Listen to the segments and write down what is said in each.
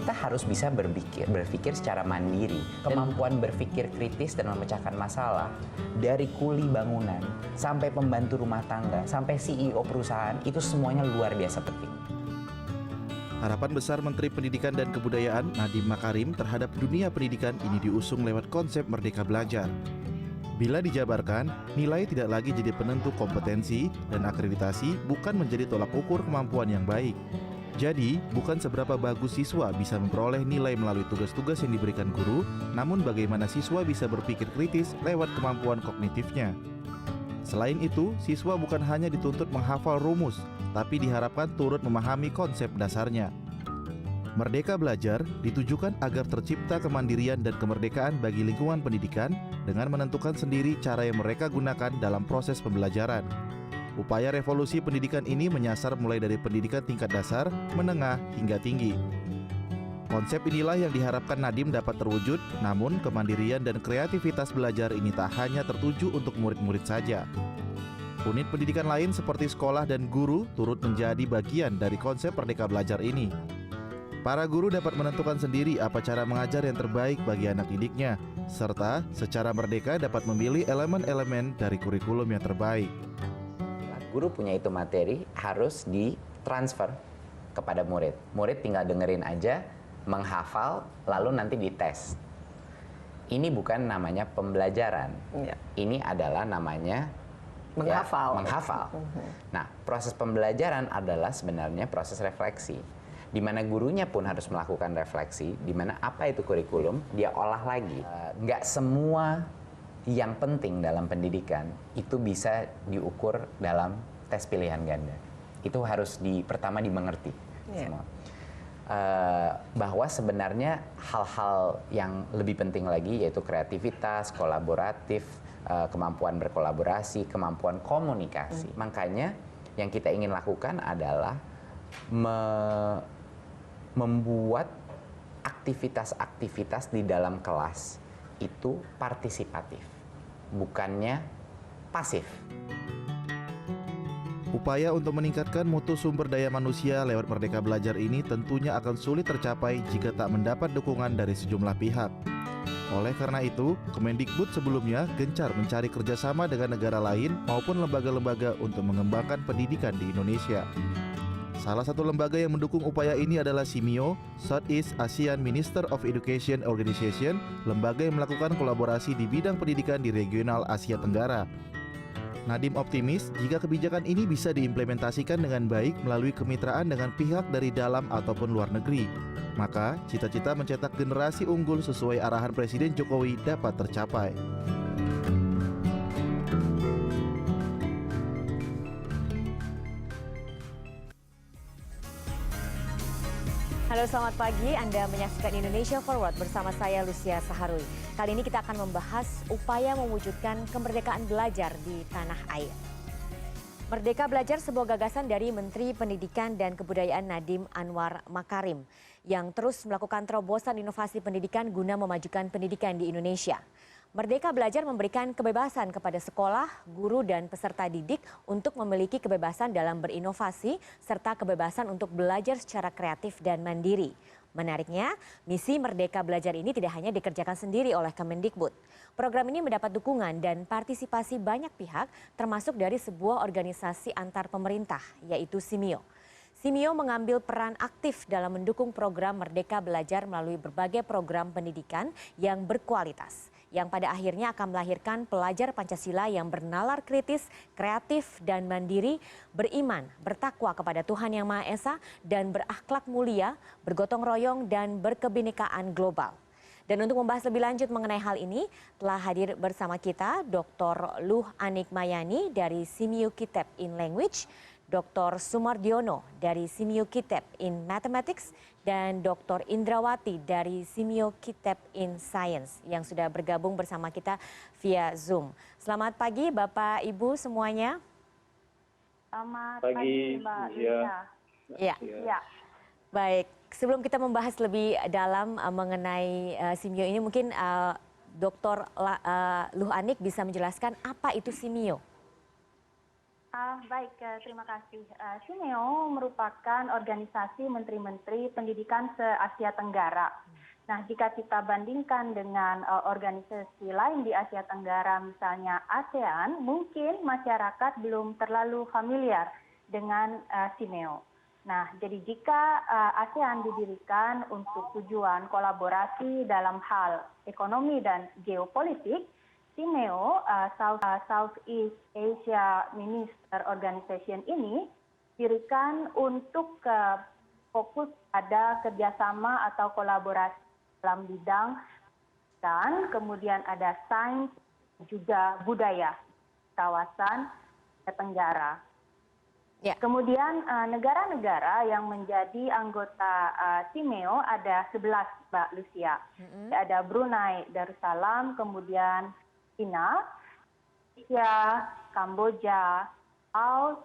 kita harus bisa berpikir secara mandiri. Kemampuan berpikir kritis dan memecahkan masalah dari kuli bangunan sampai pembantu rumah tangga sampai CEO perusahaan itu semuanya luar biasa penting. Harapan besar Menteri Pendidikan dan Kebudayaan Nadiem Makarim terhadap dunia pendidikan ini diusung lewat konsep Merdeka Belajar. Bila dijabarkan, nilai tidak lagi jadi penentu kompetensi dan akreditasi bukan menjadi tolak ukur kemampuan yang baik. Jadi, bukan seberapa bagus siswa bisa memperoleh nilai melalui tugas-tugas yang diberikan guru, namun bagaimana siswa bisa berpikir kritis lewat kemampuan kognitifnya. Selain itu, siswa bukan hanya dituntut menghafal rumus, tapi diharapkan turut memahami konsep dasarnya. Merdeka Belajar ditujukan agar tercipta kemandirian dan kemerdekaan bagi lingkungan pendidikan dengan menentukan sendiri cara yang mereka gunakan dalam proses pembelajaran. Upaya revolusi pendidikan ini menyasar mulai dari pendidikan tingkat dasar, menengah, hingga tinggi. Konsep inilah yang diharapkan Nadiem dapat terwujud, namun kemandirian dan kreativitas belajar ini tak hanya tertuju untuk murid-murid saja. Unit pendidikan lain seperti sekolah dan guru turut menjadi bagian dari konsep Merdeka Belajar ini. Para guru dapat menentukan sendiri apa cara mengajar yang terbaik bagi anak didiknya, serta secara merdeka dapat memilih elemen-elemen dari kurikulum yang terbaik. Guru punya itu materi harus ditransfer kepada murid. Murid tinggal dengerin aja, menghafal, lalu nanti dites. Ini bukan namanya pembelajaran. Ini adalah namanya menghafal. Menghafal. Nah, proses pembelajaran adalah sebenarnya proses refleksi. Di mana gurunya pun harus melakukan refleksi, di mana apa itu kurikulum, dia olah lagi. Nggak semua yang penting dalam pendidikan itu bisa diukur dalam tes pilihan ganda. Itu harus pertama dimengerti semua. Bahwa sebenarnya hal-hal yang lebih penting lagi yaitu kreativitas, kolaboratif, kemampuan berkolaborasi, kemampuan komunikasi. Makanya yang kita ingin lakukan adalah membuat aktivitas-aktivitas di dalam kelas itu partisipatif, bukannya pasif. Upaya untuk meningkatkan mutu sumber daya manusia lewat Merdeka Belajar ini tentunya akan sulit tercapai jika tak mendapat dukungan dari sejumlah pihak. Oleh karena itu, Kemendikbud sebelumnya gencar mencari kerjasama dengan negara lain maupun lembaga-lembaga untuk mengembangkan pendidikan di Indonesia. Salah satu lembaga yang mendukung upaya ini adalah SIMIO, Southeast Asian Minister of Education Organization, lembaga yang melakukan kolaborasi di bidang pendidikan di regional Asia Tenggara. Nadiem optimis jika kebijakan ini bisa diimplementasikan dengan baik melalui kemitraan dengan pihak dari dalam ataupun luar negeri. Maka, cita-cita mencetak generasi unggul sesuai arahan Presiden Jokowi dapat tercapai. Halo, selamat pagi. Anda menyaksikan Indonesia Forward bersama saya Lucia Saharwi. Kali ini kita akan membahas upaya mewujudkan kemerdekaan belajar di tanah air. Merdeka Belajar sebuah gagasan dari Menteri Pendidikan dan Kebudayaan Nadiem Anwar Makarim yang terus melakukan terobosan inovasi pendidikan guna memajukan pendidikan di Indonesia. Merdeka Belajar memberikan kebebasan kepada sekolah, guru, dan peserta didik untuk memiliki kebebasan dalam berinovasi serta kebebasan untuk belajar secara kreatif dan mandiri. Menariknya, misi Merdeka Belajar ini tidak hanya dikerjakan sendiri oleh Kemendikbud. Program ini mendapat dukungan dan partisipasi banyak pihak, termasuk dari sebuah organisasi antar pemerintah, yaitu SIMIO. SIMIO mengambil peran aktif dalam mendukung program Merdeka Belajar melalui berbagai program pendidikan yang berkualitas, yang pada akhirnya akan melahirkan pelajar Pancasila yang bernalar kritis, kreatif, dan mandiri, beriman, bertakwa kepada Tuhan Yang Maha Esa, dan berakhlak mulia, bergotong royong, dan berkebinekaan global. Dan untuk membahas lebih lanjut mengenai hal ini, telah hadir bersama kita Dr. Luh Anik Mayani dari SIMIO Kitab in Language, Dr. Sumardiono dari SIMIO Kitab in Mathematics, dan Dr. Indrawati dari SIMIO Kitab in Science yang sudah bergabung bersama kita via Zoom. Selamat pagi Bapak Ibu semuanya. Selamat pagi Mbak Lucia. Ya. Baik, sebelum kita membahas lebih dalam mengenai SIMIO ini, mungkin Dr. Luh Anik bisa menjelaskan apa itu SIMIO? Baik, terima kasih. Simeo merupakan organisasi menteri-menteri pendidikan se-Asia Tenggara. Nah, jika kita bandingkan dengan organisasi lain di Asia Tenggara, misalnya ASEAN, mungkin masyarakat belum terlalu familiar dengan Simeo. Nah, jadi jika ASEAN didirikan untuk tujuan kolaborasi dalam hal ekonomi dan geopolitik, Simeo, Southeast Asia Minister Organization ini didirikan untuk fokus pada kerjasama atau kolaborasi dalam bidang dan kemudian ada sains juga budaya kawasan Asia Tenggara. Ya. Kemudian negara-negara yang menjadi anggota Simeo ada 11, Mbak Lucia. Ada Brunei Darussalam, kemudian China, Indonesia, Kamboja, Laos,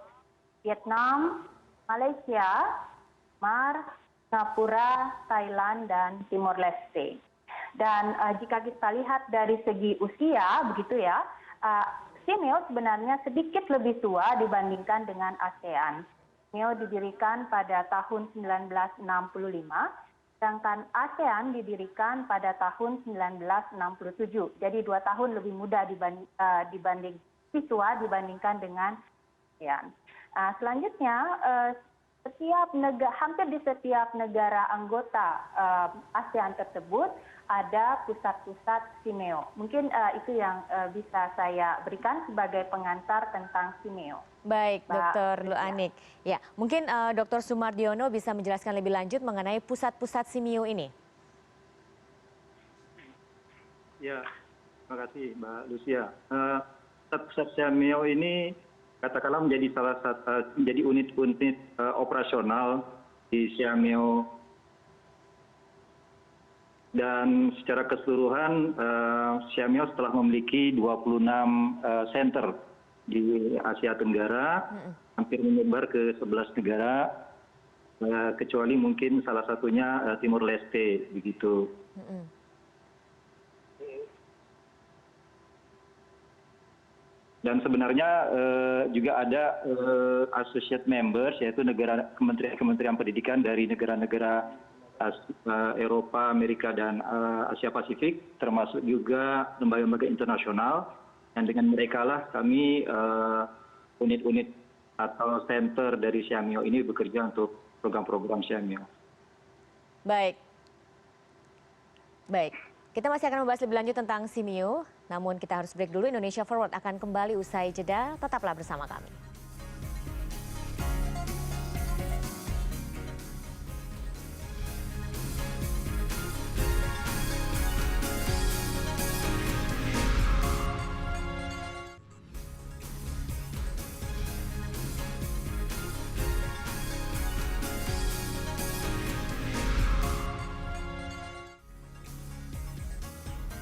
Vietnam, Malaysia, Myanmar, Singapura, Thailand, dan Timor Leste. Dan jika kita lihat dari segi usia, begitu ya, Simeo sebenarnya sedikit lebih tua dibandingkan dengan ASEAN. Simeo didirikan pada tahun 1965, sedangkan ASEAN didirikan pada tahun 1967. Jadi 2 tahun lebih muda dibanding siswa dibandingkan dengan ASEAN. Selanjutnya, hampir di setiap negara anggota ASEAN tersebut ada pusat-pusat Simeo. Mungkin itu yang bisa saya berikan sebagai pengantar tentang Simeo. Baik, Dr. Luanik. Ya, mungkin Dr. Sumardiono bisa menjelaskan lebih lanjut mengenai pusat-pusat Simeo ini. Ya, terima kasih Mbak Lucia. Pusat-pusat Simeo ini katakanlah menjadi salah satu unit-unit operasional di Simeo. Dan secara keseluruhan Simeo telah memiliki 26 center di Asia Tenggara, hampir menyebar ke 11 negara, kecuali mungkin salah satunya Timor Leste, begitu. Dan sebenarnya juga ada associate members, yaitu kementerian pendidikan dari negara-negara Eropa, Amerika, dan Asia Pasifik, termasuk juga lembaga-lembaga internasional. Dan dengan mereka lah kami unit-unit atau center dari Simeo ini bekerja untuk program-program Simeo. Baik. Kita masih akan membahas lebih lanjut tentang Simeo, namun kita harus break dulu. Indonesia Forward akan kembali usai jeda. Tetaplah bersama kami.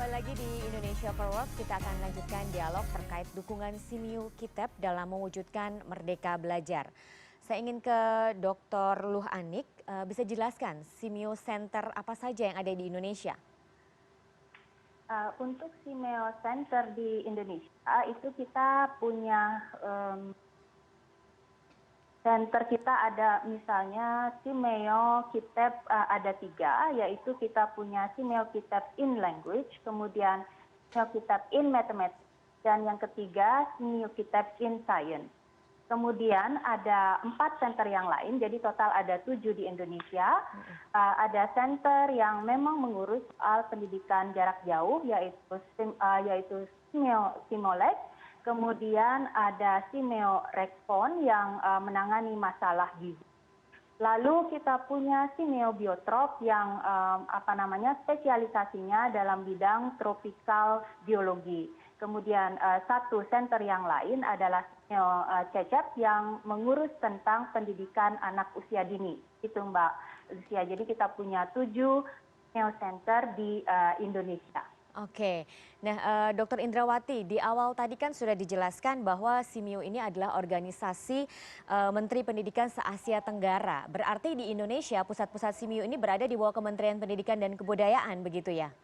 Kembali lagi di Indonesia Forward, kita akan lanjutkan dialog terkait dukungan Simeo Kiteb dalam mewujudkan Merdeka Belajar. Saya ingin ke Dr. Luh Anik, bisa jelaskan Simeo Center apa saja yang ada di Indonesia? Untuk Simeo Center di Indonesia, itu kita punya center kita ada misalnya Simeo Kiteb ada 3, yaitu kita punya Simeo Kiteb in Language, kemudian Simeo Kiteb in Mathematics, dan yang ketiga Simeo Kiteb in Science. Kemudian ada 4 center yang lain, jadi total ada 7 di Indonesia. Ada center yang memang mengurus soal pendidikan jarak jauh, yaitu Simeo Simolek. Kemudian ada Simeo Rekpon yang menangani masalah gizi. Lalu kita punya Simeo Biotrop yang spesialisasinya dalam bidang tropikal biologi. Kemudian satu center yang lain adalah Simeo Cecep yang mengurus tentang pendidikan anak usia dini. Itu Mbak Lucia. Jadi kita punya 7 Simeo Center di Indonesia. Oke, nah Dr. Indrawati, di awal tadi kan sudah dijelaskan bahwa Simeo ini adalah organisasi Menteri Pendidikan se-Asia Tenggara. Berarti di Indonesia pusat-pusat Simeo ini berada di bawah Kementerian Pendidikan dan Kebudayaan, begitu ya?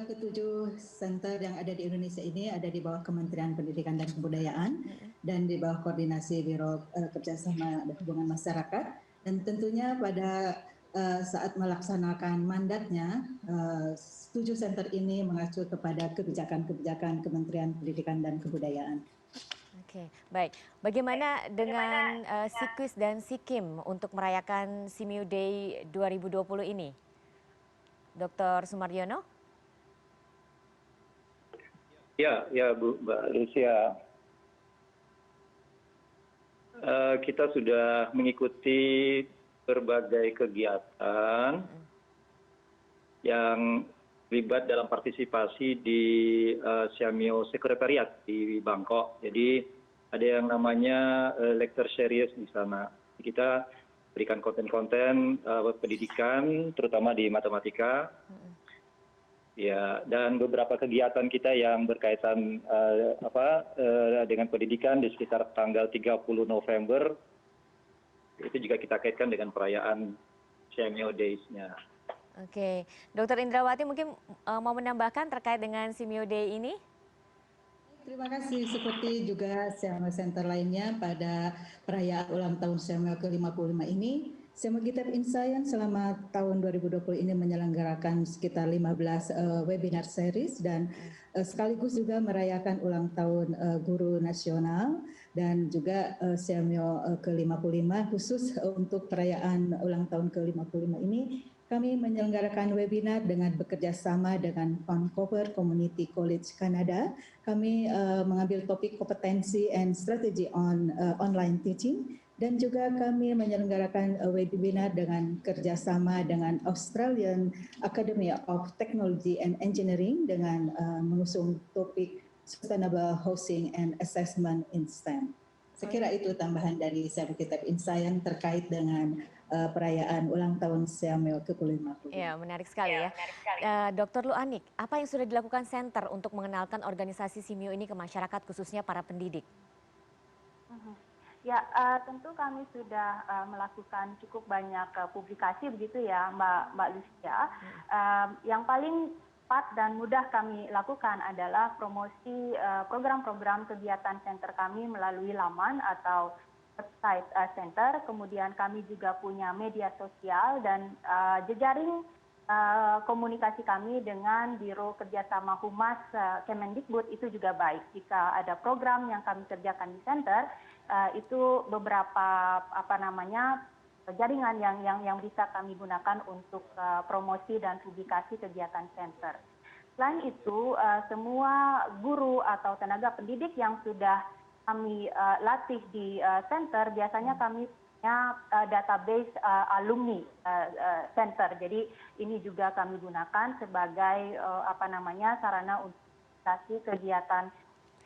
ketujuh center yang ada di Indonesia ini ada di bawah Kementerian Pendidikan dan Kebudayaan dan di bawah koordinasi Biro Kerjasama dan Hubungan Masyarakat. Dan tentunya pada saat melaksanakan mandatnya, 7 center ini mengacu kepada kebijakan-kebijakan Kementerian Pendidikan dan Kebudayaan. Oke, baik. Bagaimana dengan Sikwis dan Sikim untuk merayakan Simiu Day 2020 ini? Dr. Sumaryono? Ya, Mbak Lucia. Kita sudah mengikuti berbagai kegiatan yang terlibat dalam partisipasi di Siamio Sekretariat di Bangkok. Jadi ada yang namanya lecture series di sana. Kita berikan konten-konten pendidikan, terutama di matematika. Ya, dan beberapa kegiatan kita yang berkaitan dengan pendidikan di sekitar tanggal 30 November itu juga kita kaitkan dengan perayaan Siamio Days-nya. Oke, Dr. Indrawati mungkin mau menambahkan terkait dengan Simiu Day ini? Terima kasih. Seperti juga Siamio Center lainnya pada perayaan ulang tahun Siamio ke-55 ini, Siamio Kitab in Science selama tahun 2020 ini menyelenggarakan sekitar 15 webinar series dan sekaligus juga merayakan ulang tahun Guru Nasional dan juga Siamio ke-55 khusus untuk perayaan ulang tahun ke-55 ini. Kami menyelenggarakan webinar dengan bekerja sama dengan Vancouver Community College Canada. Kami mengambil topik kompetensi and strategy on online teaching. Dan juga kami menyelenggarakan webinar dengan kerjasama dengan Australian Academy of Technology and Engineering dengan mengusung topik Sustainable Housing and Assessment in STEM. Saya kira itu tambahan dari Siamio Kitab in Science terkait dengan perayaan ulang tahun Siamio ke-50. Ya, menarik sekali ya. Dr. Luanik, apa yang sudah dilakukan Center untuk mengenalkan organisasi Simiu ini ke masyarakat khususnya para pendidik? Ya, tentu kami sudah melakukan cukup banyak publikasi begitu ya Mbak Lucia. Yang paling cepat dan mudah kami lakukan adalah promosi program-program kegiatan center kami melalui laman atau website center. Kemudian kami juga punya media sosial dan jejaring komunikasi kami dengan Biro Kerjasama Humas Kemendikbud itu juga baik. Jika ada program yang kami kerjakan di center, itu beberapa jaringan yang bisa kami gunakan untuk promosi dan publikasi kegiatan center. Selain itu, semua guru atau tenaga pendidik yang sudah kami latih di center, biasanya kami punya database alumni center. Jadi ini juga kami gunakan sebagai sarana untuk publikasi kegiatan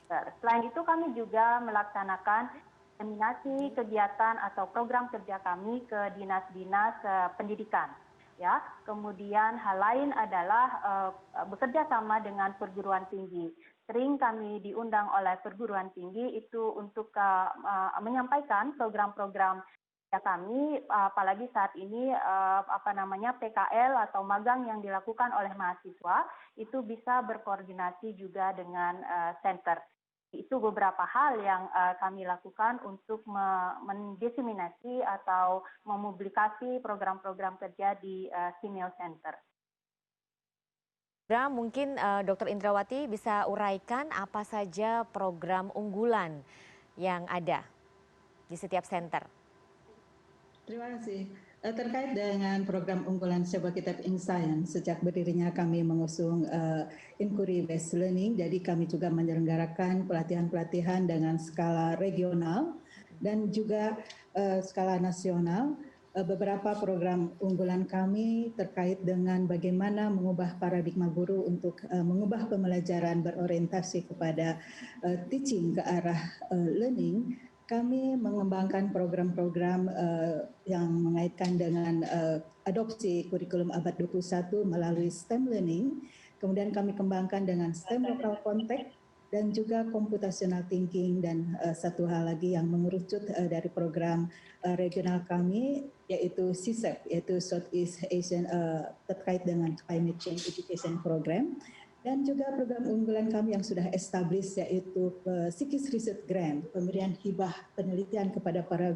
center. Selain itu kami juga melaksanakan diseminasi kegiatan atau program kerja kami ke dinas-dinas pendidikan. Ya, kemudian hal lain adalah bekerja sama dengan perguruan tinggi. Sering kami diundang oleh perguruan tinggi itu untuk menyampaikan program-program kami, apalagi saat ini PKL atau magang yang dilakukan oleh mahasiswa itu bisa berkoordinasi juga dengan center. Itu beberapa hal yang kami lakukan untuk mendiseminasi atau mempublikasi program-program kerja di Simeo Center. Mungkin Dr. Indrawati bisa uraikan apa saja program unggulan yang ada di setiap center. Terima kasih. Terkait dengan program unggulan Siamio Kitab in Science, sejak berdirinya kami mengusung inquiry based learning, jadi kami juga menyelenggarakan pelatihan-pelatihan dengan skala regional dan juga skala nasional. Beberapa program unggulan kami terkait dengan bagaimana mengubah paradigma guru untuk mengubah pembelajaran berorientasi kepada teaching ke arah learning. Kami mengembangkan program-program yang mengaitkan dengan adopsi kurikulum abad 21 melalui STEM learning. Kemudian kami kembangkan dengan STEM local context dan juga computational thinking dan satu hal lagi yang mengerucut dari program regional kami yaitu SEASEP, yaitu Southeast Asian terkait dengan Climate Change Education Program. Dan juga program unggulan kami yang sudah established yaitu Psikis Research Grant, pemberian hibah penelitian kepada para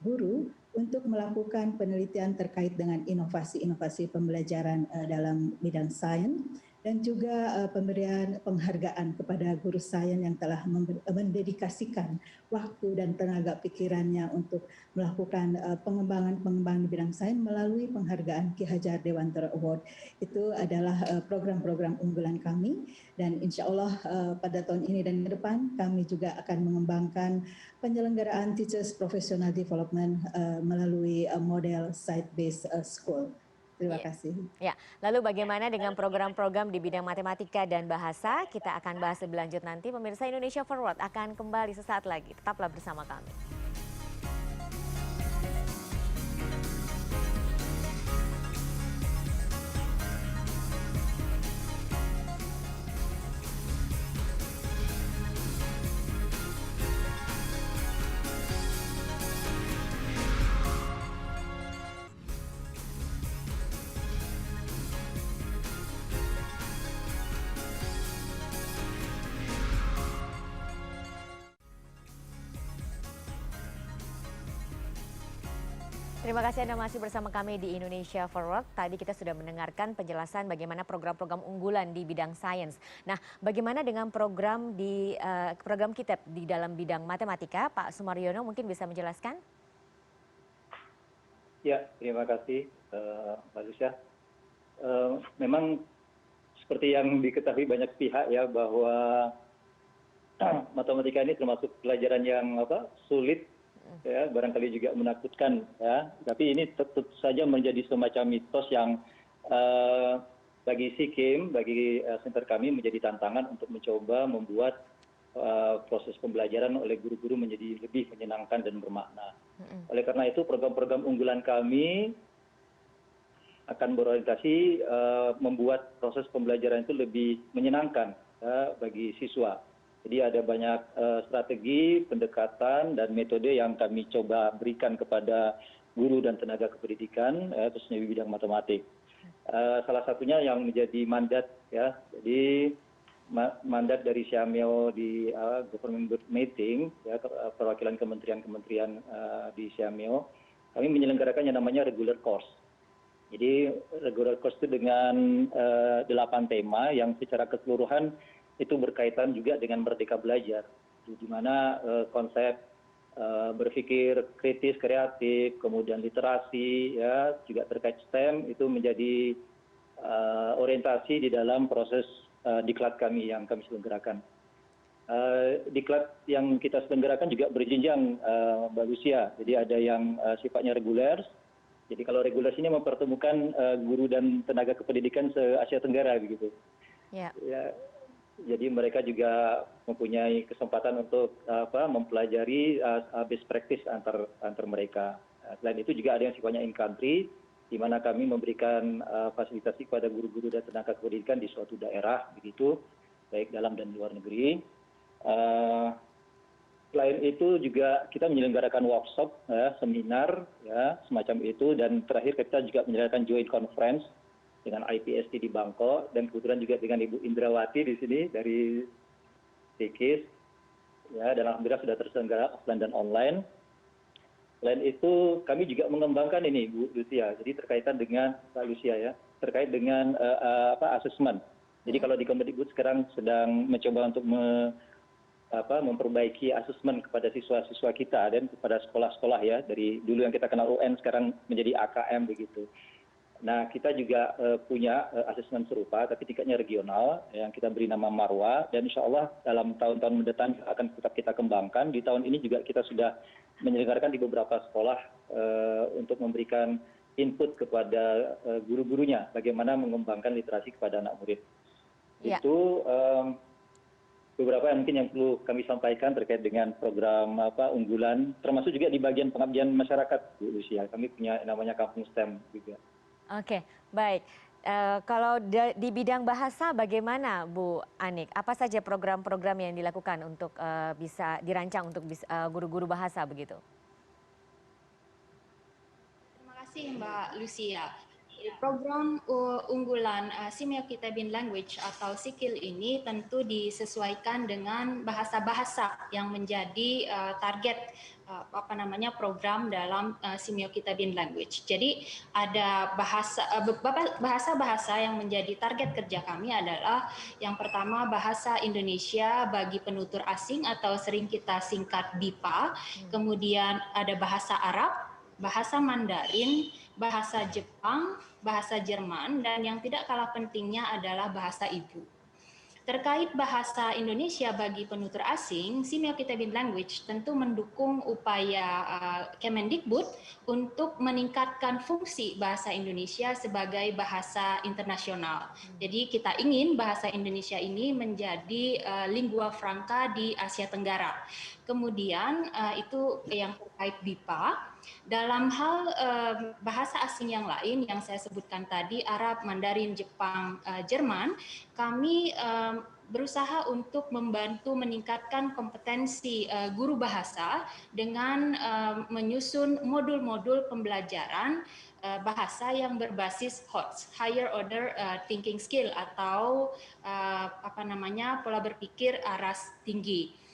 guru untuk melakukan penelitian terkait dengan inovasi-inovasi pembelajaran dalam bidang sains, dan juga pemberian penghargaan kepada guru sains yang telah mendedikasikan waktu dan tenaga pikirannya untuk melakukan pengembangan di bidang sains melalui penghargaan Ki Hajar Dewantara Award. Itu adalah program-program unggulan kami, dan insya Allah pada tahun ini dan ke depan kami juga akan mengembangkan penyelenggaraan Teachers Professional Development melalui model site-based school. Terima kasih. Ya, lalu bagaimana dengan program-program di bidang matematika dan bahasa? Kita akan bahas lebih lanjut nanti. Pemirsa, Indonesia Forward akan kembali sesaat lagi. Tetaplah bersama kami. Terima kasih Anda masih bersama kami di Indonesia Forward. Tadi kita sudah mendengarkan penjelasan bagaimana program-program unggulan di bidang sains. Nah, bagaimana dengan program KITEP di dalam bidang matematika? Pak Sumaryono mungkin bisa menjelaskan? Ya, terima kasih Mbak Lucia. Memang seperti yang diketahui banyak pihak ya, bahwa matematika ini termasuk pelajaran yang sulit, ya, barangkali juga menakutkan, ya. Tapi ini tetap saja menjadi semacam mitos yang bagi SIKIM, bagi center kami menjadi tantangan untuk mencoba membuat proses pembelajaran oleh guru-guru menjadi lebih menyenangkan dan bermakna. Oleh karena itu program-program unggulan kami akan berorientasi membuat proses pembelajaran itu lebih menyenangkan, ya, bagi siswa. Jadi ada banyak strategi, pendekatan, dan metode yang kami coba berikan kepada guru dan tenaga kependidikan, khususnya di bidang matematik. Salah satunya yang menjadi mandat, ya, jadi mandat dari Siameo di government board meeting, ya, perwakilan kementerian-kementerian di Siameo, kami menyelenggarakan yang namanya regular course. Jadi regular course itu dengan 8 tema yang secara keseluruhan itu berkaitan juga dengan merdeka belajar, di mana konsep berpikir kritis, kreatif, kemudian literasi, ya, juga terkait STEM itu menjadi orientasi di dalam proses diklat kami yang kami selenggarakan. Diklat yang kita selenggarakan juga berjenjang, Mbak Lucia. Jadi ada yang sifatnya reguler. Jadi kalau reguler ini mempertemukan guru dan tenaga kependidikan se-Asia Tenggara begitu. Ya. Ya. Jadi mereka juga mempunyai kesempatan untuk mempelajari best practice antar mereka. Selain itu juga ada yang sifatnya in country, di mana kami memberikan fasilitasi kepada guru-guru dan tenaga kependidikan di suatu daerah begitu, baik dalam dan luar negeri. Selain itu juga kita menyelenggarakan workshop, ya, seminar, ya, semacam itu, dan terakhir kita juga menyelenggarakan joint conference dengan IPST di Bangkok, dan kebetulan juga dengan Ibu Indrawati di sini dari SIKIS, ya, dan alhamdulillah sudah terselenggara offline dan online. Selain itu kami juga mengembangkan ini, Bu Lucia, jadi terkaitan dengan Pak Lucia, ya, terkait dengan asesmen. Jadi kalau di Kemendikbud sekarang sedang mencoba untuk memperbaiki asesmen kepada siswa-siswa kita dan kepada sekolah-sekolah, ya, dari dulu yang kita kenal UN sekarang menjadi AKM begitu. Nah, kita juga punya asesmen serupa, tapi tingkatnya regional, yang kita beri nama Marwa, dan insya Allah dalam tahun-tahun mendatang akan tetap kita kembangkan. Di tahun ini juga kita sudah menyelenggarakan di beberapa sekolah untuk memberikan input kepada guru-gurunya, bagaimana mengembangkan literasi kepada anak murid. Ya. Itu beberapa yang mungkin yang perlu kami sampaikan terkait dengan program unggulan, termasuk juga di bagian pengabdian masyarakat, Bu Lucia. Kami punya namanya Kampung STEM juga. Oke, baik. Kalau di bidang bahasa bagaimana Bu Anik? Apa saja program-program yang dilakukan untuk bisa dirancang untuk guru-guru bahasa begitu? Terima kasih Mbak Lucia. Program unggulan Simeo-Kitabin Language atau SIKIL ini tentu disesuaikan dengan bahasa-bahasa yang menjadi target program dalam Simeo-Kitabin Language. Jadi ada bahasa-bahasa yang menjadi target kerja kami adalah yang pertama bahasa Indonesia bagi penutur asing atau sering kita singkat BIPA, kemudian ada bahasa Arab, bahasa Mandarin, bahasa Jepang, bahasa Jerman, dan yang tidak kalah pentingnya adalah bahasa ibu. Terkait bahasa Indonesia bagi penutur asing, Simeo-Kitabin Language tentu mendukung upaya Kemendikbud untuk meningkatkan fungsi bahasa Indonesia sebagai bahasa internasional. Jadi kita ingin bahasa Indonesia ini menjadi lingua franca di Asia Tenggara. Kemudian itu yang terkait BIPA. Dalam hal bahasa asing yang lain yang saya sebutkan tadi, Arab, Mandarin, Jepang, Jerman, kami berusaha untuk membantu meningkatkan kompetensi guru bahasa dengan menyusun modul-modul pembelajaran bahasa yang berbasis HOTS, Higher Order Thinking Skill, atau pola berpikir aras tinggi.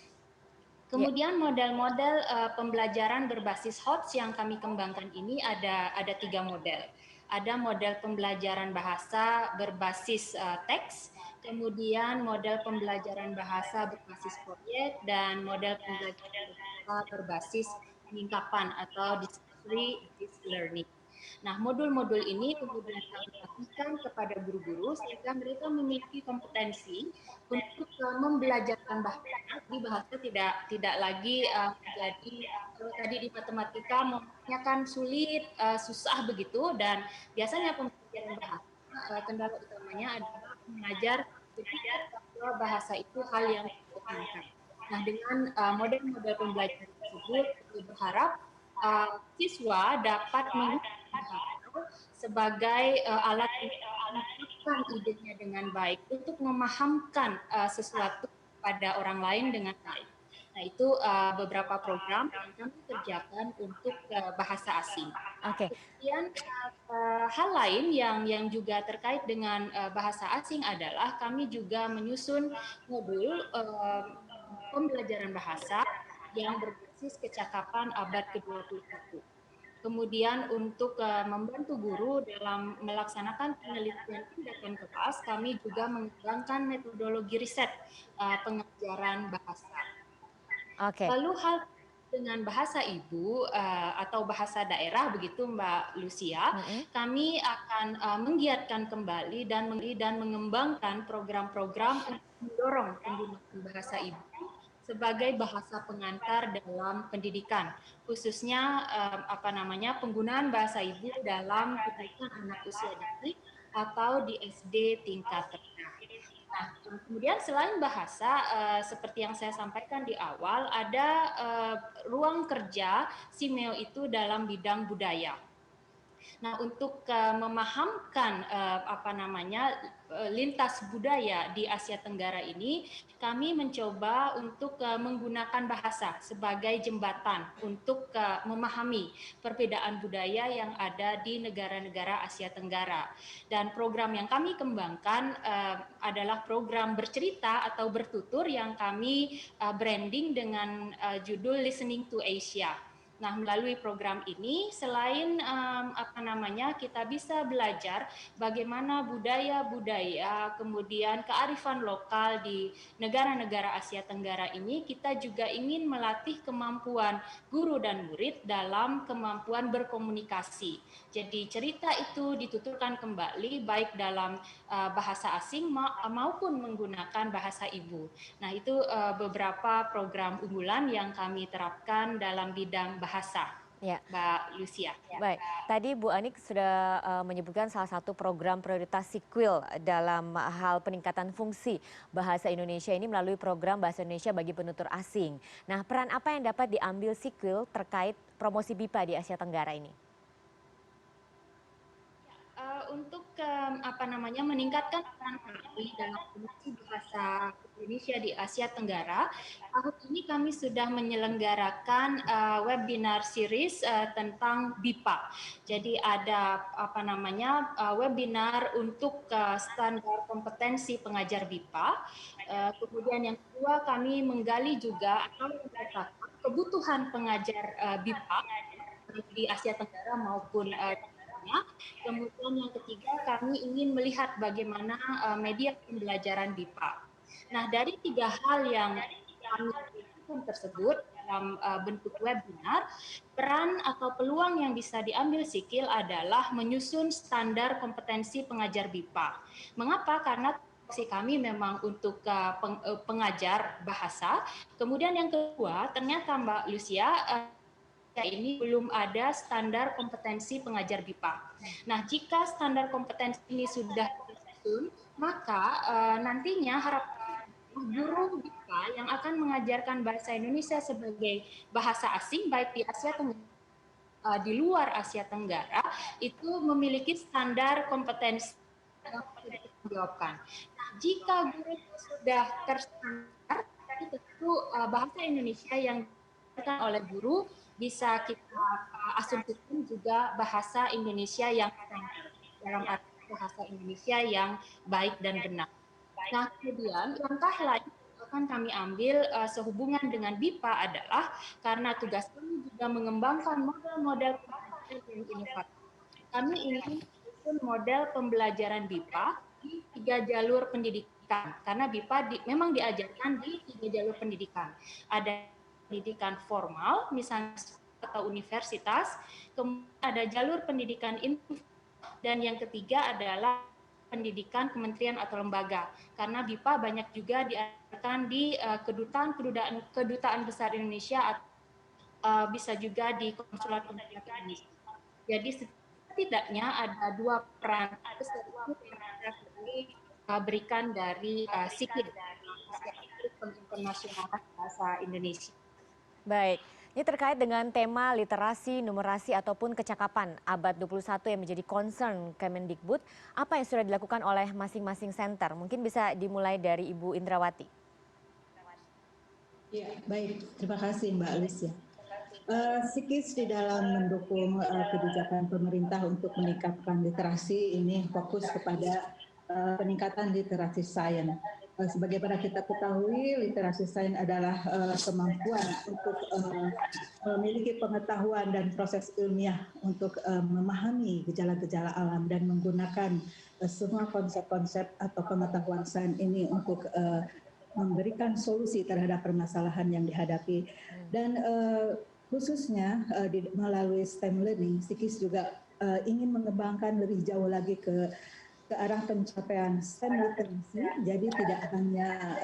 Kemudian model-model pembelajaran berbasis HOTS yang kami kembangkan ini ada 3 model. Ada model pembelajaran bahasa berbasis teks, kemudian model pembelajaran bahasa berbasis proyek, dan model pembelajaran bahasa berbasis penyingkapan atau discovery-based learning. Nah, modul-modul ini kemudian kami bagikan kepada guru-guru sehingga mereka memiliki kompetensi untuk membelajarkan bahasa. Di bahasa tidak lagi menjadi, kalau tadi di matematika momennya kan sulit, susah begitu, dan biasanya pembelajaran bahasa kendala utamanya adalah mengajar bahwa bahasa itu hal yang dibutuhkan. Nah, dengan model-model pembelajaran tersebut, kami berharap siswa dapat menggunakan sebagai alat untuk menentukan idenya dengan baik, untuk memahamkan sesuatu pada orang lain dengan baik. Nah, itu beberapa program yang kami kerjakan untuk bahasa asing. Kemudian hal lain yang juga terkait dengan bahasa asing adalah kami juga menyusun modul pembelajaran bahasa yang berbasis kecakapan abad ke-21. Kemudian untuk membantu guru dalam melaksanakan penelitian tindakan kelas, kami juga mengembangkan metodologi riset pengajaran bahasa. Lalu hal dengan bahasa ibu atau bahasa daerah begitu Mbak Lucia, kami akan menggiatkan kembali dan mengembangkan program-program untuk mendorong penggunaan bahasa ibu sebagai bahasa pengantar dalam pendidikan, khususnya penggunaan bahasa ibu dalam pendidikan anak usia dini atau di SD tingkat rendah. Nah, kemudian selain bahasa, seperti yang saya sampaikan di awal, ada ruang kerja Simeo itu dalam bidang budaya. Nah, untuk memahamkan lintas budaya di Asia Tenggara ini, kami mencoba untuk menggunakan bahasa sebagai jembatan untuk memahami perbedaan budaya yang ada di negara-negara Asia Tenggara. Dan program yang kami kembangkan adalah program bercerita atau bertutur yang kami branding dengan judul Listening to Asia. Nah, melalui program ini selain kita bisa belajar bagaimana budaya-budaya kemudian kearifan lokal di negara-negara Asia Tenggara ini, kita juga ingin melatih kemampuan guru dan murid dalam kemampuan berkomunikasi. Jadi cerita itu dituturkan kembali baik dalam bahasa asing maupun menggunakan bahasa ibu. Nah, itu beberapa program unggulan yang kami terapkan dalam bidang bahasa. Ya. Mbak Lucia. Baik, tadi Bu Anik sudah menyebutkan salah satu program prioritas SIKIL dalam hal peningkatan fungsi bahasa Indonesia ini melalui program Bahasa Indonesia bagi penutur asing. Nah, peran apa yang dapat diambil SIKIL terkait promosi BIPA di Asia Tenggara ini? untuk meningkatkan peran kami dalam promosi bahasa Indonesia di Asia Tenggara, tahun ini kami sudah menyelenggarakan webinar series tentang BIPA. Jadi ada webinar untuk standar kompetensi pengajar BIPA. Kemudian yang kedua, kami menggali juga atau memetakan kebutuhan pengajar BIPA di Asia Tenggara maupun kemudian yang ketiga, kami ingin melihat bagaimana media pembelajaran BIPA. Nah, dari 3 hal yang kami lakukan tersebut dalam bentuk webinar, peran atau peluang yang bisa diambil Sikil adalah menyusun standar kompetensi pengajar BIPA. Mengapa? Karena kami memang untuk pengajar bahasa. Kemudian yang kedua, ternyata Mbak Lucia, ini belum ada standar kompetensi pengajar BIPA. Nah, jika standar kompetensi ini sudah disusun, maka nantinya harapan guru BIPA yang akan mengajarkan bahasa Indonesia sebagai bahasa asing baik di Asia Tenggara di luar Asia Tenggara itu memiliki standar kompetensi yang bisa dijawabkan. Nah, jika guru sudah terstandar, tentu bahasa Indonesia yang digunakan oleh guru bisa kita asumsikan juga bahasa Indonesia yang standar, dalam arti bahasa Indonesia yang baik dan benar. Nah, kemudian langkah lain yang akan kami ambil sehubungan dengan BIPA adalah karena tugas kami juga mengembangkan model-model pembelajaran yang inovatif. Kami ingin menyusun model pembelajaran BIPA di 3 jalur pendidikan, karena BIPA memang diajarkan di 3 jalur pendidikan. Ada pendidikan formal, misalnya atau universitas, kemudian ada jalur pendidikan informal, dan yang ketiga adalah pendidikan kementerian atau lembaga. Karena BIPA banyak juga diajarkan di kedutaan besar Indonesia, atau bisa juga di konsulat Indonesia. Jadi setidaknya ada 2 peran besar yang diberikan dari SIKID, Internasional Bahasa Indonesia. Baik, ini terkait dengan tema literasi, numerasi ataupun kecakapan abad 21 yang menjadi concern Kemendikbud. Apa yang sudah dilakukan oleh masing-masing center? Mungkin bisa dimulai dari Ibu Indrawati. Ya, baik. Terima kasih Mbak Alicia. SIKIS di dalam mendukung kebijakan pemerintah untuk meningkatkan literasi ini fokus kepada peningkatan literasi sains. Sebagaimana kita ketahui, literasi sains adalah kemampuan untuk memiliki pengetahuan dan proses ilmiah untuk memahami gejala-gejala alam dan menggunakan semua konsep-konsep atau pengetahuan sains ini untuk memberikan solusi terhadap permasalahan yang dihadapi. Dan khususnya melalui STEM learning, SIKIS juga ingin mengembangkan lebih jauh lagi ke arah pencapaian STEM literasi. Jadi tidak hanya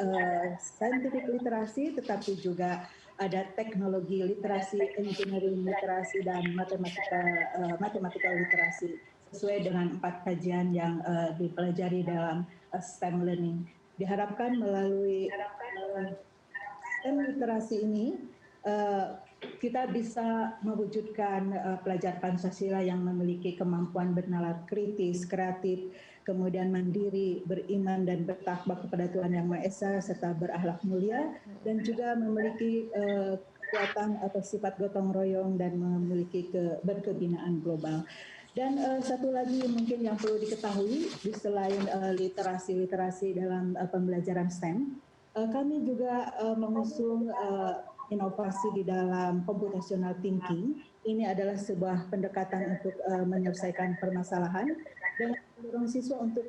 scientific literasi, tetapi juga ada teknologi literasi, engineering literasi, dan matematika literasi sesuai dengan 4 kajian yang dipelajari dalam STEM learning. Diharapkan melalui STEM literasi ini kita bisa mewujudkan pelajar Pancasila yang memiliki kemampuan bernalar kritis, kreatif, kemudian mandiri, beriman dan bertakwa kepada Tuhan Yang Maha Esa, serta berakhlak mulia, dan juga memiliki kekuatan atau sifat gotong royong dan memiliki berkebinaan global. Dan satu lagi mungkin yang perlu diketahui, selain literasi dalam pembelajaran STEM, kami juga mengusung inovasi di dalam computational thinking. Ini adalah sebuah pendekatan untuk menyelesaikan permasalahan dengan mendorong siswa untuk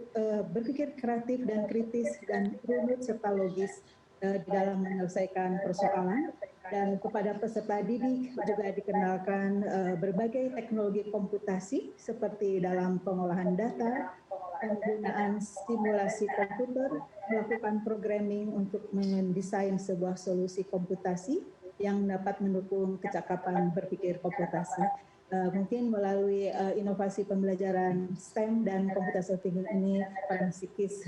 berpikir kreatif dan kritis dan runut serta logis di dalam menyelesaikan persoalan. Dan kepada peserta didik juga dikenalkan berbagai teknologi komputasi seperti dalam pengolahan data, penggunaan simulasi komputer, melakukan programming untuk mendesain sebuah solusi komputasi yang dapat mendukung kecakapan berpikir komputasi. Mungkin melalui inovasi pembelajaran STEM dan computational thinking ini, peran SIKIS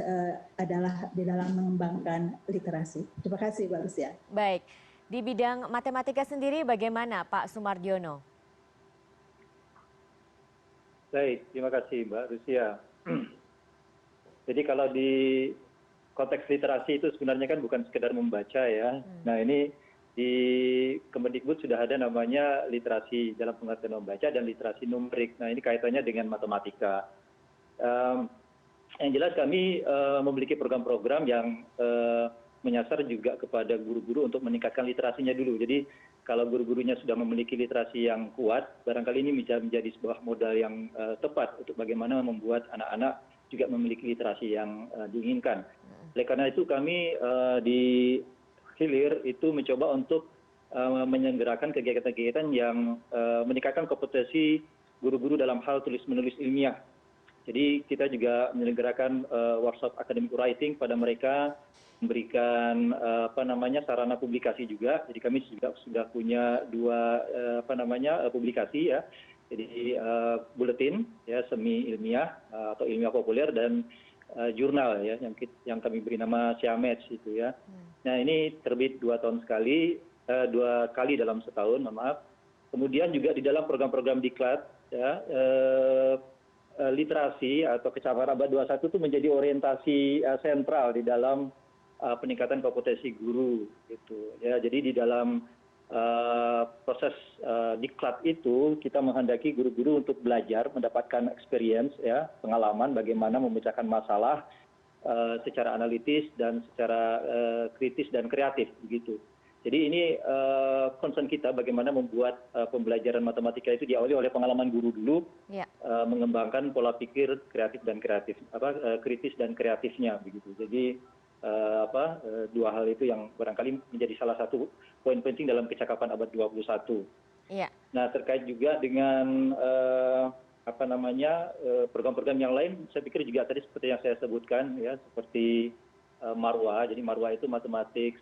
adalah di dalam mengembangkan literasi. Terima kasih, Mbak Lucia. Baik, di bidang matematika sendiri bagaimana Pak Sumardiono? Baik, terima kasih Mbak Lucia. Jadi kalau di konteks literasi itu sebenarnya kan bukan sekedar membaca ya. Nah ini di Kemendikbud sudah ada namanya literasi dalam pengertian membaca dan literasi numerik. Nah ini kaitannya dengan matematika. Yang jelas kami memiliki program-program yang menyasar juga kepada guru-guru untuk meningkatkan literasinya dulu. Jadi kalau guru-gurunya sudah memiliki literasi yang kuat, barangkali ini bisa menjadi sebuah modal yang tepat untuk bagaimana membuat anak-anak juga memiliki literasi yang diinginkan. Oleh karena itu kami di Hilir itu mencoba untuk menyelenggarakan kegiatan-kegiatan yang meningkatkan kompetensi guru-guru dalam hal tulis-menulis ilmiah. Jadi kita juga menyelenggarakan workshop academic writing pada mereka, memberikan sarana publikasi juga. Jadi kami juga sudah punya 2 publikasi ya. Jadi buletin ya semi ilmiah atau ilmiah populer dan jurnal ya yang kami beri nama Siamets itu ya. Nah ini terbit 2 tahun sekali, 2 kali dalam setahun, maaf. Kemudian juga di dalam program-program diklat ya. Literasi atau kecaparan abad 21 itu menjadi orientasi sentral di dalam peningkatan kompetensi guru gitu ya. Jadi di dalam proses diklat itu kita menghendaki guru-guru untuk belajar mendapatkan experience ya, pengalaman bagaimana memecahkan masalah secara analitis dan secara kritis dan kreatif begitu. Jadi ini concern kita bagaimana membuat pembelajaran matematika itu diawali oleh pengalaman guru dulu, mengembangkan pola pikir kreatif dan kritis dan kreatifnya begitu. Jadi 2 hal itu yang barangkali menjadi salah satu poin penting dalam kecakapan abad 21. Iya. Nah terkait juga dengan program-program yang lain, saya pikir juga tadi seperti yang saya sebutkan ya, seperti Marwa. Jadi Marwa itu matematik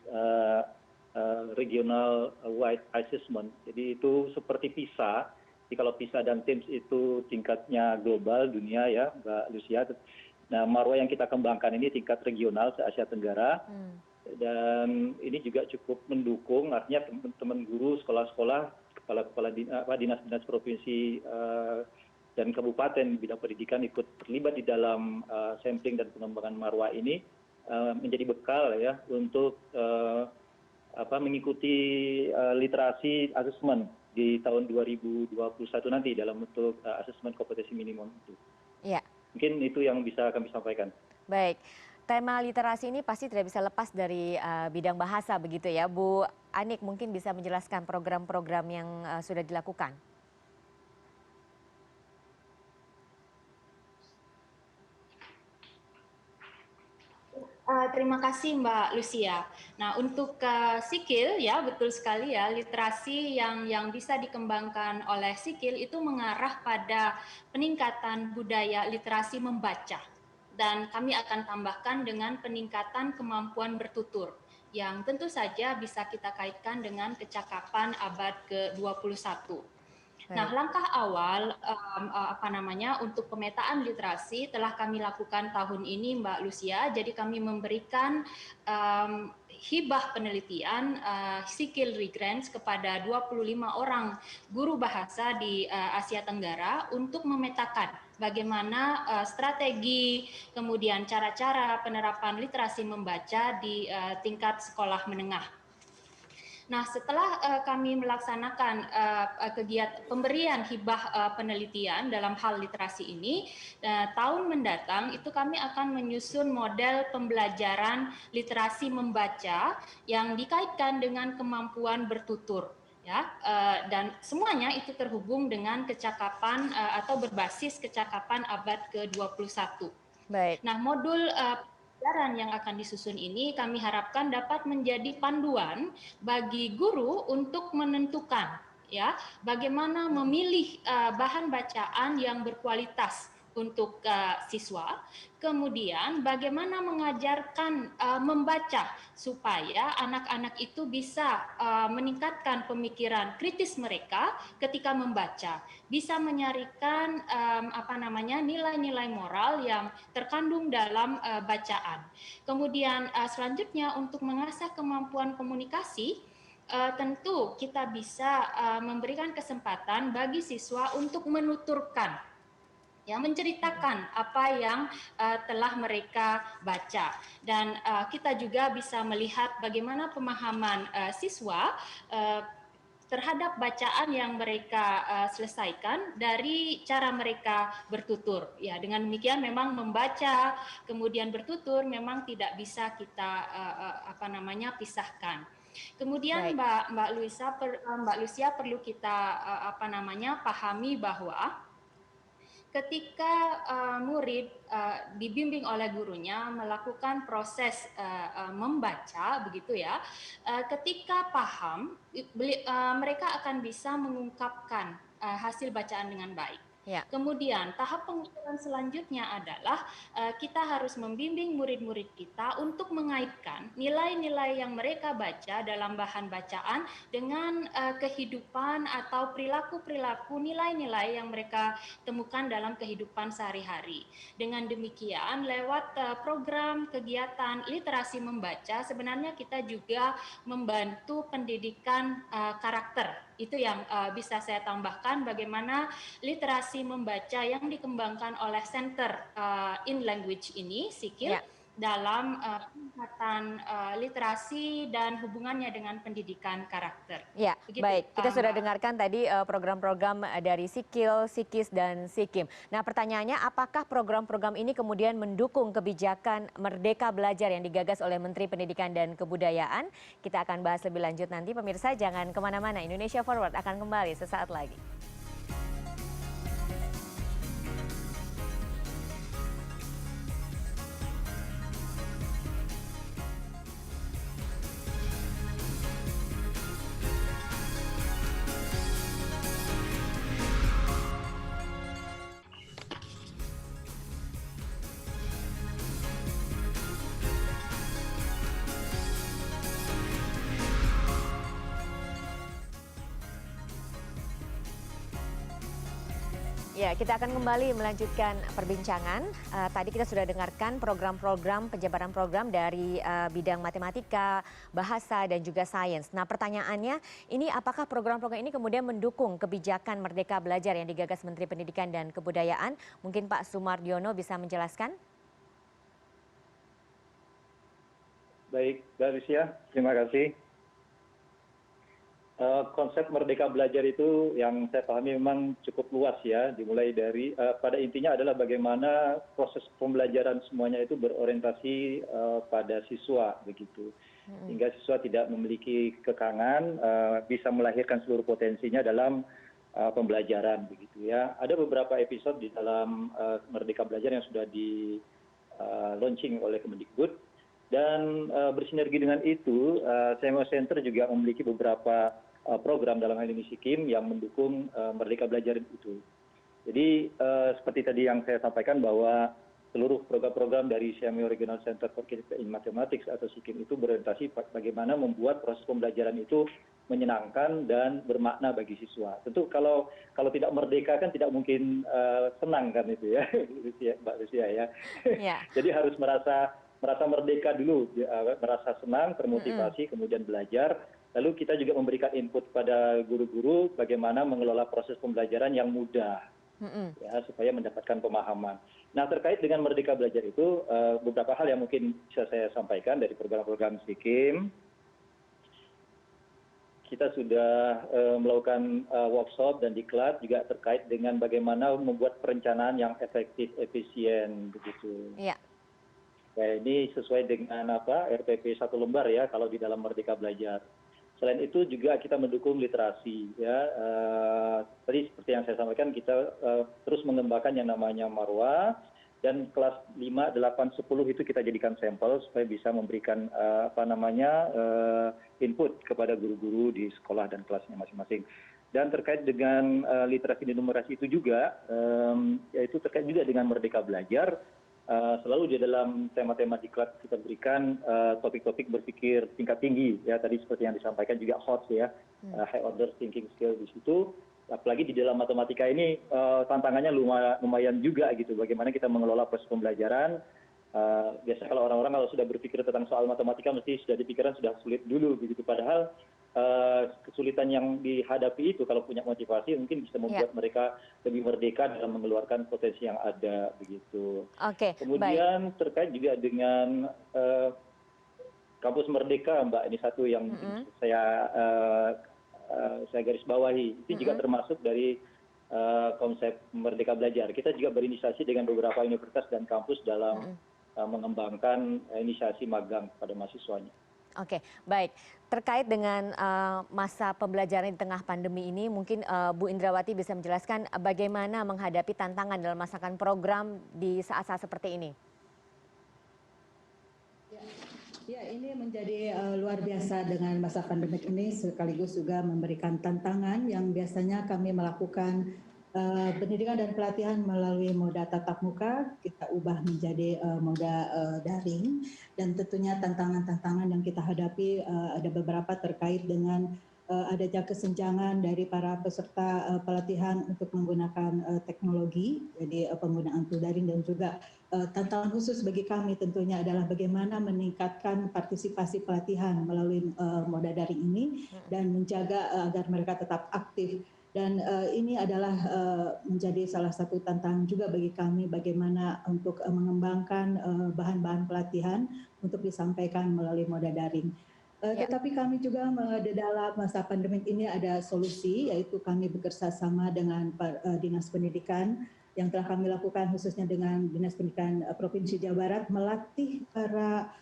regional wide assessment. Jadi itu seperti PISA. Jadi kalau PISA dan TIMSS itu tingkatnya global dunia ya, Mbak Lucia. Nah, Marwa yang kita kembangkan ini tingkat regional se Asia Tenggara. Dan ini juga cukup mendukung, artinya teman-teman guru, sekolah-sekolah, kepala dinas-dinas provinsi dan kabupaten bidang pendidikan ikut terlibat di dalam sampling dan pengembangan Marwa ini menjadi bekal ya untuk mengikuti literasi assessment di tahun 2021 nanti dalam bentuk asesmen kompetensi minimum itu. Iya. Mungkin itu yang bisa kami sampaikan. Baik, tema literasi ini pasti tidak bisa lepas dari bidang bahasa begitu ya. Bu Anik mungkin bisa menjelaskan program-program yang sudah dilakukan. Terima kasih Mbak Lucia. Nah untuk Sikil ya betul sekali ya, literasi yang bisa dikembangkan oleh Sikil itu mengarah pada peningkatan budaya literasi membaca. Dan kami akan tambahkan dengan peningkatan kemampuan bertutur yang tentu saja bisa kita kaitkan dengan kecakapan abad ke-21. Nah, langkah awal untuk pemetaan literasi telah kami lakukan tahun ini, Mbak Lucia. Jadi kami memberikan hibah penelitian Sikil Regrants kepada 25 orang guru bahasa di Asia Tenggara untuk memetakan bagaimana strategi, kemudian cara-cara penerapan literasi membaca di tingkat sekolah menengah. Nah, setelah kami melaksanakan kegiatan pemberian hibah penelitian dalam hal literasi ini, tahun mendatang itu kami akan menyusun model pembelajaran literasi membaca yang dikaitkan dengan kemampuan bertutur. Ya, dan semuanya itu terhubung dengan kecakapan atau berbasis kecakapan abad ke-21. Baik. Nah, modul pelajaran yang akan disusun ini kami harapkan dapat menjadi panduan bagi guru untuk menentukan ya bagaimana memilih bahan bacaan yang berkualitas untuk siswa, kemudian bagaimana mengajarkan membaca supaya anak-anak itu bisa meningkatkan pemikiran kritis mereka ketika membaca, bisa menyarikan nilai-nilai moral yang terkandung dalam bacaan. Kemudian selanjutnya untuk mengasah kemampuan komunikasi, tentu kita bisa memberikan kesempatan bagi siswa untuk menuturkan ya, menceritakan apa yang telah mereka baca. Dan kita juga bisa melihat bagaimana pemahaman siswa terhadap bacaan yang mereka selesaikan dari cara mereka bertutur. Ya, dengan demikian memang membaca kemudian bertutur memang tidak bisa kita pisahkan. Kemudian Mbak Lucia perlu kita pahami bahwa ketika murid dibimbing oleh gurunya melakukan proses membaca, begitu ya, ketika paham, mereka akan bisa mengungkapkan hasil bacaan dengan baik. Ya. Kemudian tahap pengukuran selanjutnya adalah kita harus membimbing murid-murid kita untuk mengaitkan nilai-nilai yang mereka baca dalam bahan bacaan dengan kehidupan atau perilaku-perilaku nilai-nilai yang mereka temukan dalam kehidupan sehari-hari. Dengan demikian, lewat program kegiatan literasi membaca, sebenarnya kita juga membantu pendidikan karakter. Itu yang bisa saya tambahkan, bagaimana literasi membaca yang dikembangkan oleh Center in Language ini, SIKIL, dalam peningkatan literasi dan hubungannya dengan pendidikan karakter. Ya, begitu, baik. Kita sudah dengarkan tadi program-program dari SIKIL, SIKIS, dan SIKIM. Nah, pertanyaannya, apakah program-program ini kemudian mendukung kebijakan Merdeka Belajar yang digagas oleh Menteri Pendidikan dan Kebudayaan? Kita akan bahas lebih lanjut nanti. Pemirsa, jangan kemana-mana. Indonesia Forward akan kembali sesaat lagi. Ya, kita akan kembali melanjutkan perbincangan. Tadi kita sudah dengarkan program-program, penjabaran program dari bidang matematika, bahasa, dan juga sains. Nah, pertanyaannya, ini apakah program-program ini kemudian mendukung kebijakan Merdeka Belajar yang digagas Menteri Pendidikan dan Kebudayaan? Mungkin Pak Sumardiono bisa menjelaskan? Baik, Mbak Lucia, terima kasih. Konsep Merdeka Belajar itu yang saya pahami memang cukup luas ya, dimulai dari pada intinya adalah bagaimana proses pembelajaran semuanya itu berorientasi pada siswa begitu, sehingga siswa tidak memiliki kekangan, bisa melahirkan seluruh potensinya dalam pembelajaran begitu ya. Ada beberapa episode di dalam Merdeka Belajar yang sudah di launching oleh Kemendikbud, dan bersinergi dengan itu CMO Center juga memiliki beberapa program dalam hal ini SIKIM yang mendukung Merdeka Belajar itu. Jadi seperti tadi yang saya sampaikan bahwa seluruh program-program dari CMO Regional Center for Creative in Mathematics atau SIKIM itu berorientasi bagaimana membuat proses pembelajaran itu menyenangkan dan bermakna bagi siswa. Tentu kalau tidak merdeka kan tidak mungkin senang kan itu ya, Mbak Lucia ya. Jadi harus merasa merdeka dulu, merasa senang, termotivasi, kemudian belajar. Lalu kita juga memberikan input pada guru-guru bagaimana mengelola proses pembelajaran yang mudah, ya, supaya mendapatkan pemahaman. Nah, terkait dengan Merdeka Belajar itu, beberapa hal yang mungkin bisa saya sampaikan dari program-program SIKIM. Kita sudah melakukan workshop dan diklat juga terkait dengan bagaimana membuat perencanaan yang efektif, efisien, begitu. Ya, ini sesuai dengan RPP 1 lembar ya kalau di dalam Merdeka Belajar. Selain itu juga kita mendukung literasi ya. Tadi seperti yang saya sampaikan, kita terus mengembangkan yang namanya Marwah, dan kelas 5, 8, 10 itu kita jadikan sampel supaya bisa memberikan input kepada guru-guru di sekolah dan kelasnya masing-masing. Dan terkait dengan literasi dan numerasi itu juga, yaitu terkait juga dengan Merdeka Belajar. Selalu di dalam tema-tema diklat kita berikan topik-topik berpikir tingkat tinggi ya, tadi seperti yang disampaikan juga HOTS ya, high order thinking skill di situ. Apalagi di dalam matematika ini tantangannya lumayan juga gitu, bagaimana kita mengelola proses pembelajaran. Biasanya kalau orang-orang kalau sudah berpikir tentang soal matematika mesti sudah di pikiran sudah sulit dulu begitu, padahal kesulitan yang dihadapi itu kalau punya motivasi mungkin bisa membuat mereka lebih merdeka dalam mengeluarkan potensi yang ada begitu. Oke, Kemudian terkait juga dengan kampus merdeka, Mbak, ini satu yang saya garis bawahi. Itu juga termasuk dari konsep Merdeka Belajar. Kita juga berinisiasi dengan beberapa universitas dan kampus dalam mengembangkan inisiasi magang pada mahasiswanya. Oke, baik. Terkait dengan masa pembelajaran di tengah pandemi ini, mungkin Bu Indrawati bisa menjelaskan bagaimana menghadapi tantangan dalam melaksanakan program di saat-saat seperti ini. Ya, ini menjadi luar biasa dengan masa pandemik ini, sekaligus juga memberikan tantangan yang biasanya kami melakukan pendidikan dan pelatihan melalui moda tatap muka, kita ubah menjadi moda daring, dan tentunya tantangan-tantangan yang kita hadapi ada beberapa terkait dengan adanya kesenjangan dari para peserta pelatihan untuk menggunakan teknologi, jadi penggunaan tool daring, dan juga tantangan khusus bagi kami tentunya adalah bagaimana meningkatkan partisipasi pelatihan melalui moda daring ini dan menjaga agar mereka tetap aktif. Dan ini adalah menjadi salah satu tantangan juga bagi kami bagaimana untuk mengembangkan bahan-bahan pelatihan untuk disampaikan melalui moda daring. Tetapi kami juga di dalam masa pandemik ini ada solusi, yaitu kami bekerja sama dengan Dinas Pendidikan yang telah kami lakukan khususnya dengan Dinas Pendidikan Provinsi Jawa Barat melatih para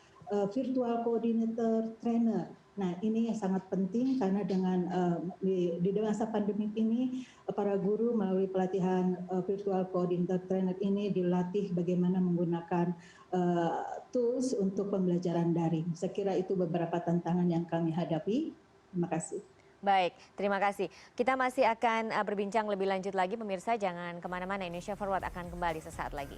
virtual coordinator trainer. Nah, ini yang sangat penting karena dengan di masa pandemi ini para guru melalui pelatihan virtual coordinator trainer ini dilatih bagaimana menggunakan tools untuk pembelajaran daring. Saya kira itu beberapa tantangan yang kami hadapi. Terima kasih. Baik, terima kasih. Kita masih akan berbincang lebih lanjut lagi, pemirsa. Jangan kemana-mana, Indonesia Forward akan kembali sesaat lagi.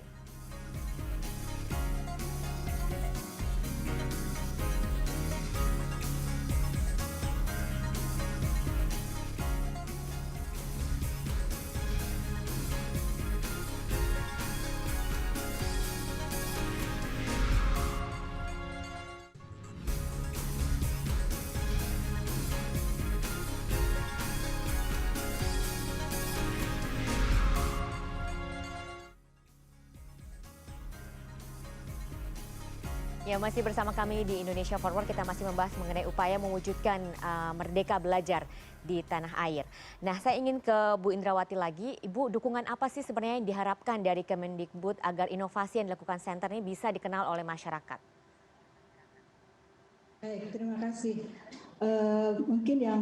Ya, masih bersama kami di Indonesia Forward, kita masih membahas mengenai upaya mewujudkan merdeka belajar di tanah air. Nah, saya ingin ke Bu Indrawati lagi. Ibu, dukungan apa sih sebenarnya yang diharapkan dari Kemendikbud agar inovasi yang dilakukan center ini bisa dikenal oleh masyarakat? Baik, terima kasih. Mungkin yang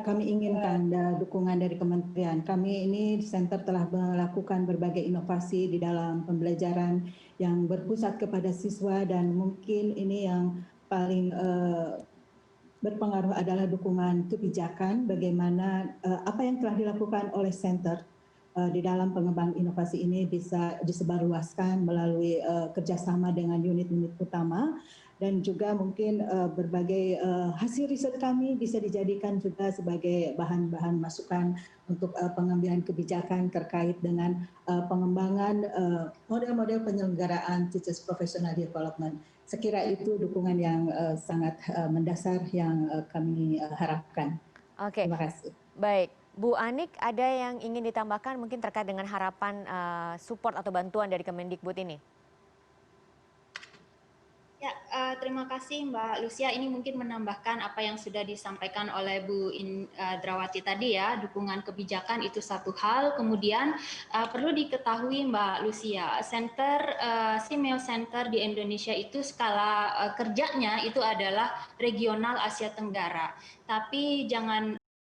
kami inginkan dukungan dari kementerian. Kami ini center telah melakukan berbagai inovasi di dalam pembelajaran yang berpusat kepada siswa, dan mungkin ini yang paling berpengaruh adalah dukungan kebijakan, bagaimana apa yang telah dilakukan oleh center di dalam pengembangan inovasi ini bisa disebarluaskan melalui kerjasama dengan unit-unit utama, dan juga mungkin berbagai hasil riset kami bisa dijadikan juga sebagai bahan-bahan masukan untuk pengambilan kebijakan terkait dengan pengembangan model-model penyelenggaraan Teachers Professional Development. Sekira itu dukungan yang sangat mendasar yang kami harapkan. Oke. Terima kasih. Baik. Bu Anik, ada yang ingin ditambahkan mungkin terkait dengan harapan support atau bantuan dari Kemendikbud ini? Ya, terima kasih Mbak Lucia. Ini mungkin menambahkan apa yang sudah disampaikan oleh Bu Indrawati tadi ya, dukungan kebijakan itu satu hal. Kemudian perlu diketahui Mbak Lucia, Simeo Center di Indonesia itu skala kerjanya itu adalah regional Asia Tenggara. Tapi jangan